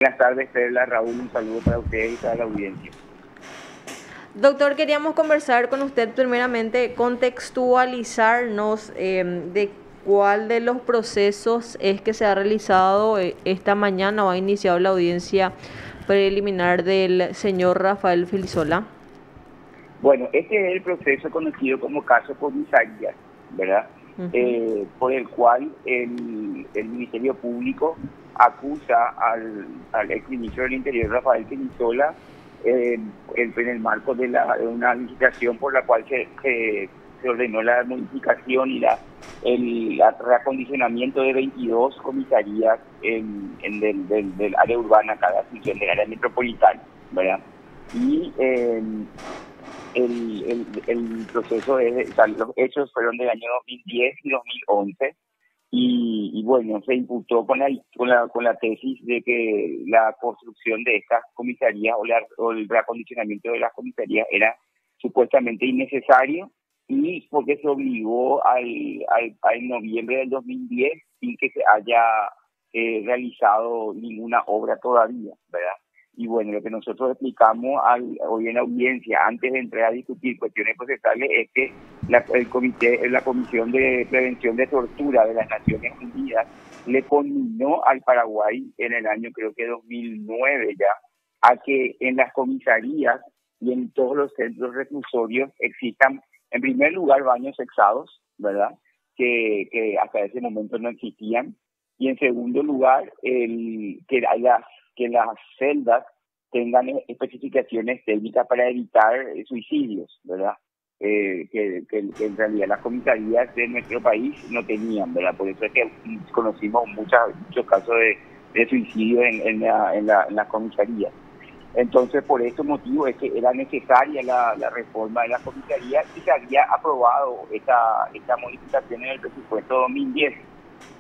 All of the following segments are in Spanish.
Buenas tardes, Perla, Raúl, un saludo para ustedes y para la audiencia. Doctor, queríamos conversar con usted primeramente, contextualizarnos de cuál de los procesos es que se ha realizado esta mañana o ha iniciado la audiencia preliminar del señor Rafael Filisola. Bueno, este es el proceso conocido como caso comisaría, ¿verdad? Por el cual el Ministerio Público acusa al exministro del Interior, Rafael Filisola, en el marco de una licitación por la cual se ordenó la modificación y el reacondicionamiento de 22 comisarías del área urbana, cada función del área metropolitana, ¿verdad? Y el proceso o sea, los hechos fueron del año 2010 y 2011 y bueno, se imputó con la tesis de que la construcción de estas comisarías o el reacondicionamiento de las comisarías era supuestamente innecesario y porque se obligó al noviembre del 2010 sin que se haya realizado ninguna obra todavía, ¿verdad? Y bueno, lo que nosotros explicamos hoy en la audiencia, antes de entrar a discutir cuestiones procesales, es que la Comisión de Prevención de Tortura de las Naciones Unidas le conminó al Paraguay en el año, creo que 2009 ya, a que en las comisarías y en todos los centros reclusorios existan, en primer lugar, baños sexados, ¿verdad? Que hasta ese momento no existían. Y en segundo lugar, que las celdas tengan especificaciones técnicas para evitar suicidios, ¿verdad? Que en realidad las comisarías de nuestro país no tenían, ¿verdad? Por eso es que conocimos muchos casos de suicidio en las comisarías. Entonces, por ese motivo es que era necesaria la reforma de la comisaría y se había aprobado esta modificación en el presupuesto 2010.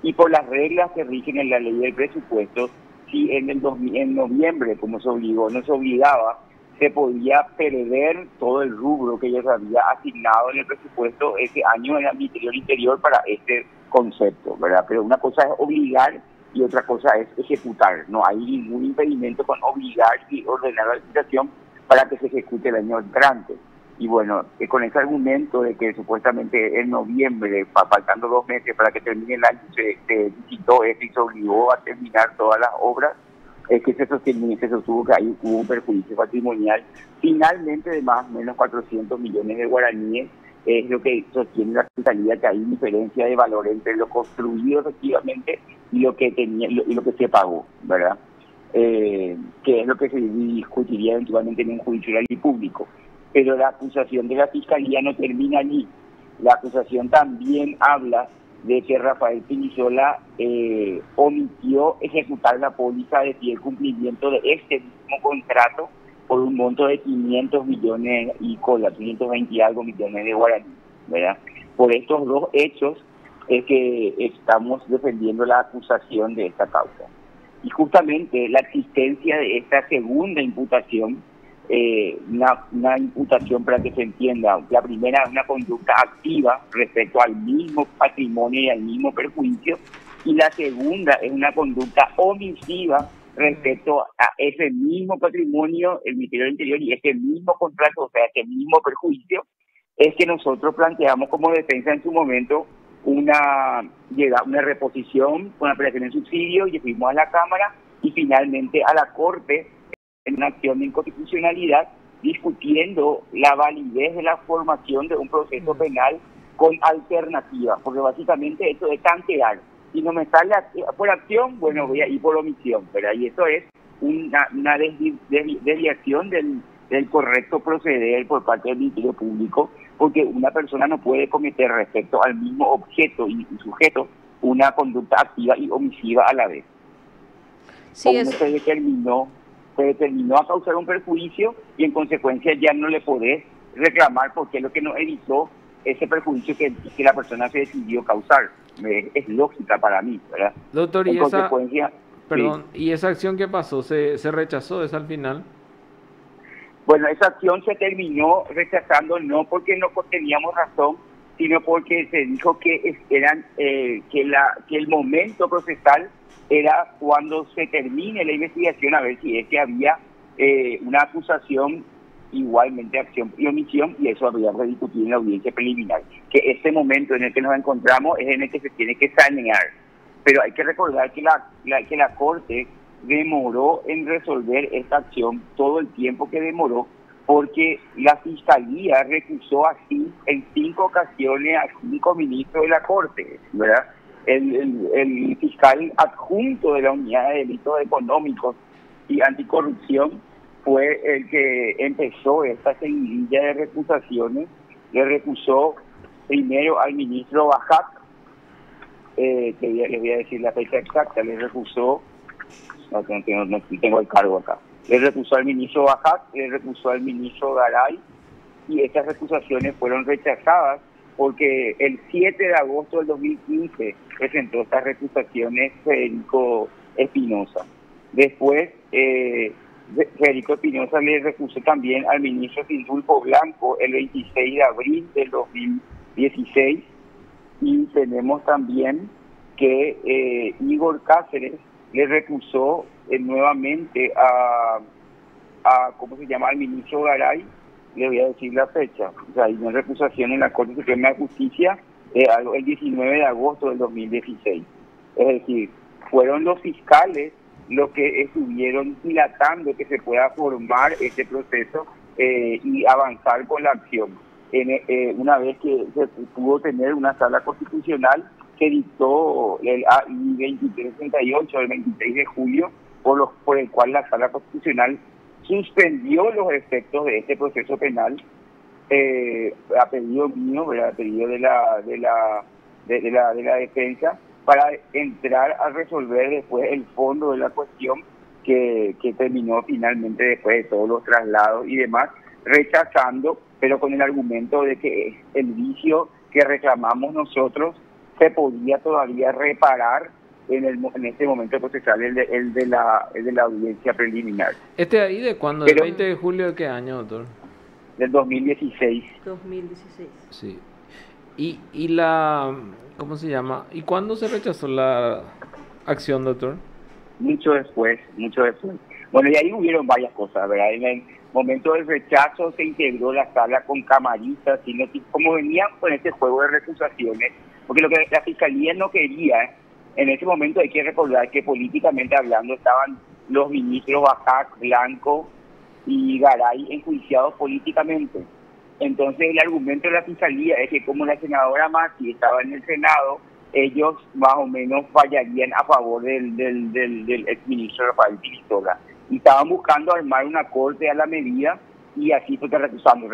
Y por las reglas que rigen en la ley del presupuesto, si en noviembre, como nos obligaba, se podía perder todo el rubro que ya se había asignado en el presupuesto ese año en el Ministerio del Interior para este concepto, ¿verdad? Pero una cosa es obligar y otra cosa es ejecutar. No hay ningún impedimento con obligar y ordenar la licitación para que se ejecute el año entrante. Y bueno, con ese argumento de que supuestamente en noviembre, faltando 2 meses para que termine el año, se licitó esto y se obligó a terminar todas las obras, es que se sostuvo que ahí hubo un perjuicio patrimonial, finalmente de más o menos 400 millones de guaraníes, es lo que sostiene la fiscalía, que hay diferencia de valor entre lo construido efectivamente y lo que se pagó, ¿verdad? Que es lo que se discutiría eventualmente en un juicio oral y público. Pero la acusación de la Fiscalía no termina allí. La acusación también habla de que Rafael Filisola omitió ejecutar la póliza de fiel cumplimiento de este mismo contrato por un monto de 500 millones y 520 y algo millones de guaraníes, ¿verdad? Por estos dos hechos es que estamos defendiendo la acusación de esta causa. Y justamente la existencia de esta segunda imputación, una imputación para que se entienda, la primera es una conducta activa respecto al mismo patrimonio y al mismo perjuicio, y la segunda es una conducta omisiva respecto a ese mismo patrimonio, el Ministerio del Interior y ese mismo contrato, o sea, ese mismo perjuicio, es que nosotros planteamos como defensa en su momento una reposición con apelación en subsidio y fuimos a la Cámara y finalmente a la Corte en una acción de inconstitucionalidad discutiendo la validez de la formación de un proceso penal con alternativas, porque básicamente esto es cantear. Si no me sale por acción, bueno, voy a ir por omisión, ¿verdad? Y eso es una desviación del correcto proceder por parte del Ministerio Público, porque una persona no puede cometer respecto al mismo objeto y sujeto una conducta activa y omisiva a la vez. Sí, Uno se determinó a causar un perjuicio y en consecuencia ya no le podés reclamar porque es lo que no evitó ese perjuicio que la persona se decidió causar. Es lógica para mí, ¿verdad? Doctor, En consecuencia... Perdón, ¿y esa acción qué pasó? ¿Se rechazó esa al final? Bueno, esa acción se terminó rechazando no porque no teníamos razón, sino porque se dijo que el momento procesal era cuando se termine la investigación a ver si es que había una acusación igualmente acción y omisión, y eso habría que discutir en la audiencia preliminar, que este momento en el que nos encontramos es en el que se tiene que sanear. Pero hay que recordar que la Corte demoró en resolver esta acción todo el tiempo que demoró, porque la Fiscalía recusó así en 5 ocasiones a 5 ministros de la Corte, ¿verdad? El fiscal adjunto de la Unidad de Delitos Económicos y Anticorrupción fue el que empezó esta seguidilla de recusaciones. Le recusó primero al ministro Bajat, que les voy a decir la fecha exacta, le recusó, no tengo el cargo acá, le recusó al ministro Bajat, le recusó al ministro Garay, y estas recusaciones fueron rechazadas porque el 7 de agosto del 2015 presentó estas recusaciones Federico Espinosa. Después, Federico Espinosa le recusó también al ministro Sindulfo Blanco el 26 de abril del 2016, y tenemos también que Igor Cáceres le recusó nuevamente ¿cómo se llama?, al ministro Garay. Le voy a decir la fecha. O sea, hay una recusación en la Corte Suprema de Justicia el 19 de agosto del 2016. Es decir, fueron los fiscales los que estuvieron dilatando que se pueda formar este proceso y avanzar con la acción. Una vez que se pudo tener una sala constitucional que dictó el AI 2338 del 26 de julio, por el cual la sala constitucional suspendió los efectos de este proceso penal a pedido mío, ¿verdad?, a pedido de la defensa, para entrar a resolver después el fondo de la cuestión que terminó finalmente después de todos los traslados y demás, rechazando, pero con el argumento de que el vicio que reclamamos nosotros se podía todavía reparar en este momento procesal, el de la audiencia preliminar. ¿Ahí de cuándo? Pero, ¿El 20 de julio de qué año, doctor? Del 2016. 2016. Sí. ¿Y cómo se llama? ¿Y cuándo se rechazó la acción, doctor? Mucho después. Bueno, y ahí hubieron varias cosas, ¿verdad? En el momento del rechazo se integró la sala con camaristas, sino que como venían con este juego de recusaciones, porque lo que la Fiscalía no quería, en ese momento hay que recordar que políticamente hablando estaban los ministros Bajat, Blanco y Garay enjuiciados políticamente. Entonces el argumento de la Fiscalía es que como la senadora Masi estaba en el Senado, ellos más o menos fallarían a favor del exministro Rafael Pinizola. Y estaban buscando armar una corte a la medida, y así fue que recusando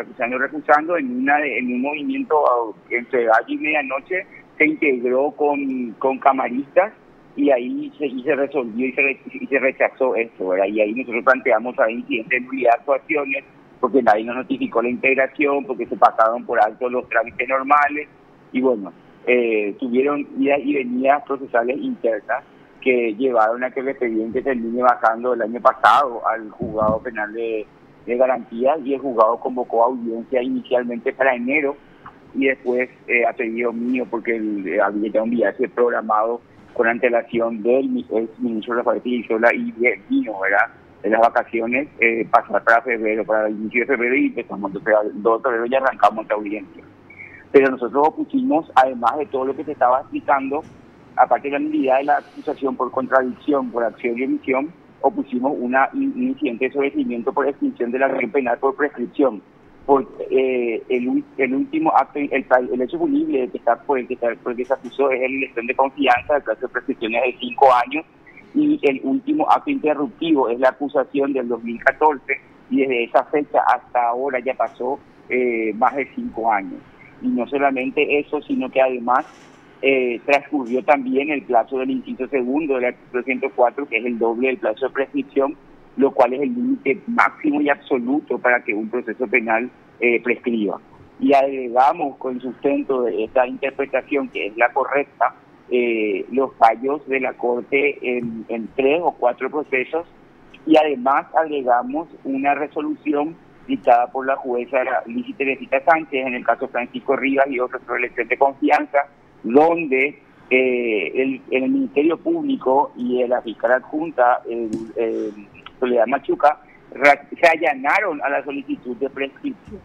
en un movimiento entre gallo y medianoche, se integró con camaristas, y ahí se resolvió y se rechazó esto, ¿verdad? Y ahí nosotros planteamos ahí incidentes de nulidad de actuaciones, porque nadie nos notificó la integración, porque se pasaron por alto los trámites normales, y bueno, tuvieron idas y venidas procesales internas que llevaron a que el expediente termine bajando el año pasado al juzgado penal de garantías, y el juzgado convocó audiencia inicialmente para enero, y después a pedido mío, porque había ya un viaje programado con antelación del ex ministro Rafael Pinizola y de mío, ¿verdad?, de las vacaciones, pasar para febrero, para el inicio de febrero, y empezamos el 2 de febrero ya arrancamos la audiencia. Pero nosotros opusimos, además de todo lo que se estaba explicando, aparte de la nulidad de la acusación por contradicción, por acción y omisión, opusimos un incidente de sobreseimiento por extinción de la acción penal por prescripción. Porque el último acto, el hecho punible por el que se acusó es la elección de confianza, el plazo de prescripción es de 5 años, y el último acto interruptivo es la acusación del 2014, y desde esa fecha hasta ahora ya pasó más de 5 años. Y no solamente eso, sino que además transcurrió también el plazo del inciso segundo del artículo 104, que es el doble del plazo de prescripción, lo cual es el límite máximo y absoluto para que un proceso penal prescriba. Y agregamos con sustento de esta interpretación, que es la correcta, los fallos de la Corte en 3 o 4 procesos, y además agregamos una resolución dictada por la jueza Lizy Teresita Sánchez en el caso Francisco Rivas y otros por elección de confianza, donde el Ministerio Público y la fiscal adjunta, Soledad Machuca, se allanaron a la solicitud de prescripción.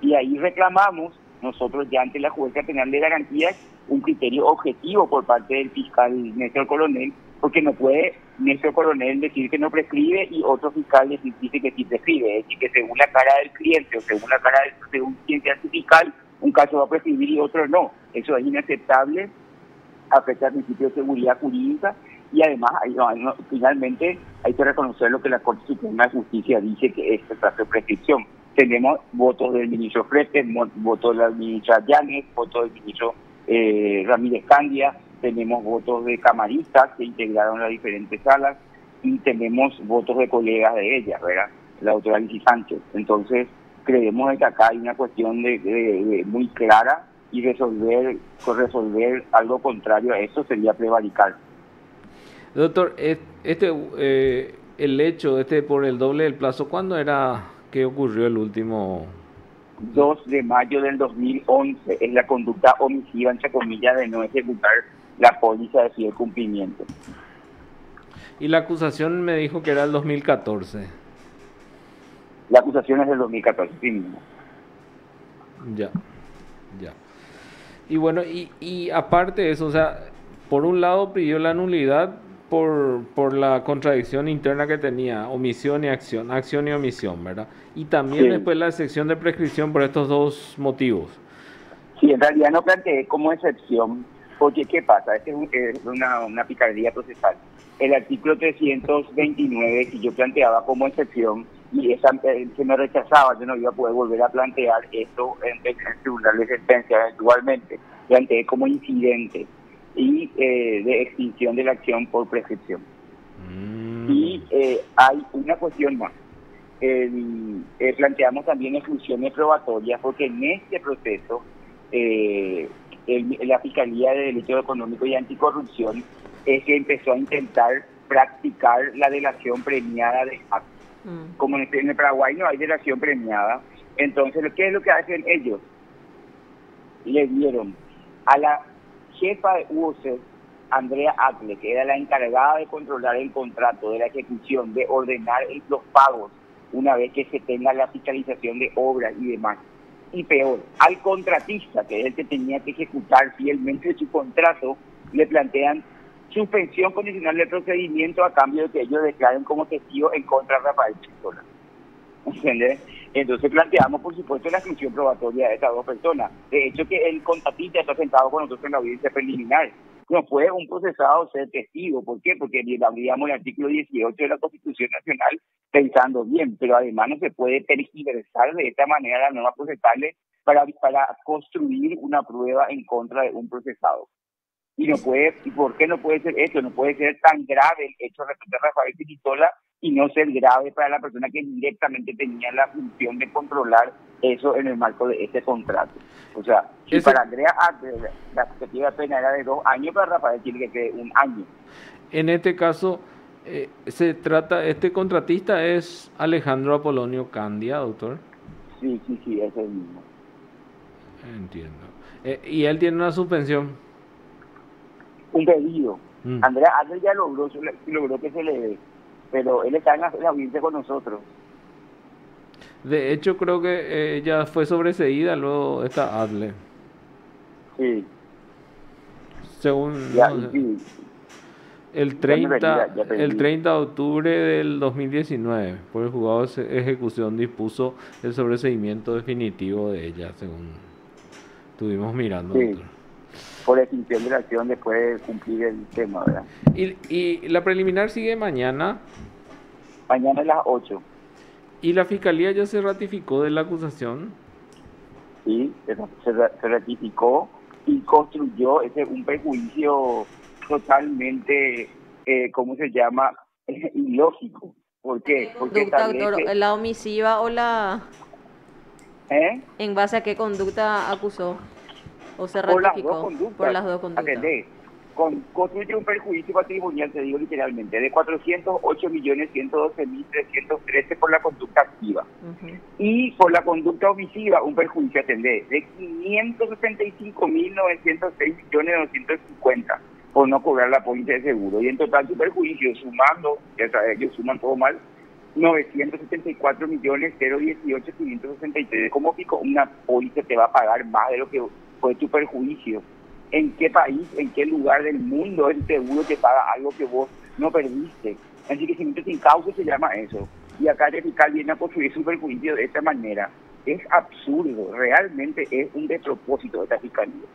Y ahí reclamamos nosotros ya ante la Jueza Penal de Garantías un criterio objetivo por parte del fiscal Néstor Coronel, porque no puede Néstor Coronel decir que no prescribe y otro fiscal dice que sí prescribe. Es decir, que según la cara del cliente o según quien sea su fiscal, un caso va a prescribir y otro no. Eso es inaceptable, afecta al principio de seguridad jurídica y además finalmente hay que reconocer lo que la Corte Suprema de Justicia dice que es el plazo de prescripción. Tenemos votos del ministro Fretes, votos de la ministra Llanes, votos del ministro Ramírez Candia, tenemos votos de camaristas que integraron las diferentes salas y tenemos votos de colegas de ellas, ¿verdad? La doctora Lizy Sánchez. Entonces, creemos que acá hay una cuestión de muy clara y resolver algo contrario a eso sería prevaricar. Doctor, el hecho por el doble del plazo, ¿cuándo era que ocurrió el último? 2 de mayo del 2011, es la conducta omisiva, entre comillas, de no ejecutar la póliza de fiel cumplimiento. Y la acusación me dijo que era el 2014. La acusación es del 2014, sí mismo. Ya. Y bueno, y aparte de eso, o sea, por un lado pidió la nulidad por la contradicción interna que tenía, omisión y acción y omisión, ¿verdad? Y también después la excepción de prescripción por estos dos motivos. Sí, en realidad no planteé como excepción, porque ¿qué pasa? Es una picardía procesal. El artículo 329 que yo planteaba como excepción, y se me rechazaba, yo no iba a poder volver a plantear esto en el tribunal de sentencia eventualmente. Planteé como incidente y de extinción de la acción por prescripción. Y hay una cuestión más. Planteamos también exclusiones probatorias, porque en este proceso la Fiscalía de Delito Económico y Anticorrupción es que empezó a intentar practicar la delación premiada de actos. Como en el Paraguay no hay delación premiada, entonces ¿qué es lo que hacen ellos? Le dieron a la jefa de UOC, Andrea Atle, que era la encargada de controlar el contrato, de la ejecución, de ordenar los pagos una vez que se tenga la fiscalización de obras y demás. Y peor, al contratista, que es el que tenía que ejecutar fielmente su contrato, le plantean suspensión condicional del procedimiento a cambio de que ellos declaren como testigos en contra de Rafael Chisola. ¿Entiendes? Entonces planteamos, por supuesto, la exclusión probatoria de estas dos personas. De hecho, que el contratista está sentado con nosotros en la audiencia preliminar. No puede un procesado ser testigo. ¿Por qué? Porque abríamos el artículo 18 de la Constitución Nacional pensando bien, pero además no se puede tergiversar de esta manera las normas procesales para construir una prueba en contra de un procesado. ¿Y por qué no puede ser esto? No puede ser tan grave el hecho respecto a Rafael Chisola y no ser grave para la persona que directamente tenía la función de controlar eso en el marco de este contrato. O sea, si para Andrea la expectativa de pena era de 2 años, para Rafael tiene que ser 1 año. En este caso, este contratista es Alejandro Apolonio Candia, doctor. Sí, es el mismo. Entiendo. ¿Y él tiene una suspensión? Un pedido. Andrea Adler ya logró que se le dé, pero él está en la audiencia con nosotros. De hecho, creo que ella fue sobreseída luego esta Adler. Sí. Según sí. El 30 de octubre del 2019, por el juzgado de ejecución dispuso el sobreseimiento definitivo de ella, según estuvimos mirando. Sí. Doctor. Por extinción de la acción después de cumplir el tema, ¿verdad? ¿Y la preliminar sigue mañana? Mañana a las 8. ¿Y la Fiscalía ya se ratificó de la acusación? Sí, se ratificó y construyó un perjuicio totalmente, ¿cómo se llama? Ilógico. ¿Por qué? Porque doctor, ¿la omisiva o la...? ¿En base a qué conducta acusó? ¿O se ratificó? Por las dos conductas. Atendé. Construye un perjuicio patrimonial, te digo literalmente, de 408.112.313 por la conducta activa. Y por la conducta omisiva, un perjuicio, atendé, de 565.906.250. por no cobrar la póliza de seguro. Y en total su perjuicio, sumando, ya sabes, ellos suman todo mal, 974.018.563. ¿Cómo pico una póliza te va a pagar más de lo que fue tu perjuicio? ¿En qué país, en qué lugar del mundo el seguro te paga algo que vos no perdiste? Enriquecimiento sin causa se llama eso. Y acá el fiscal viene a construir su perjuicio de esta manera. Es absurdo, realmente es un despropósito de esta fiscalía.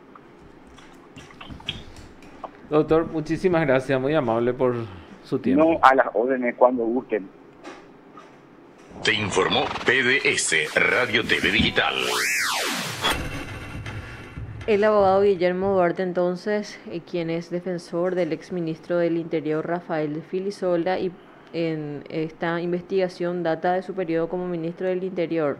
Doctor, muchísimas gracias, muy amable por su tiempo. No, a las órdenes cuando gusten. Te informó PDS Radio TV Digital. El abogado Guillermo Duarte, entonces, quien es defensor del exministro del Interior Rafael Filisola, y en esta investigación data de su periodo como ministro del Interior.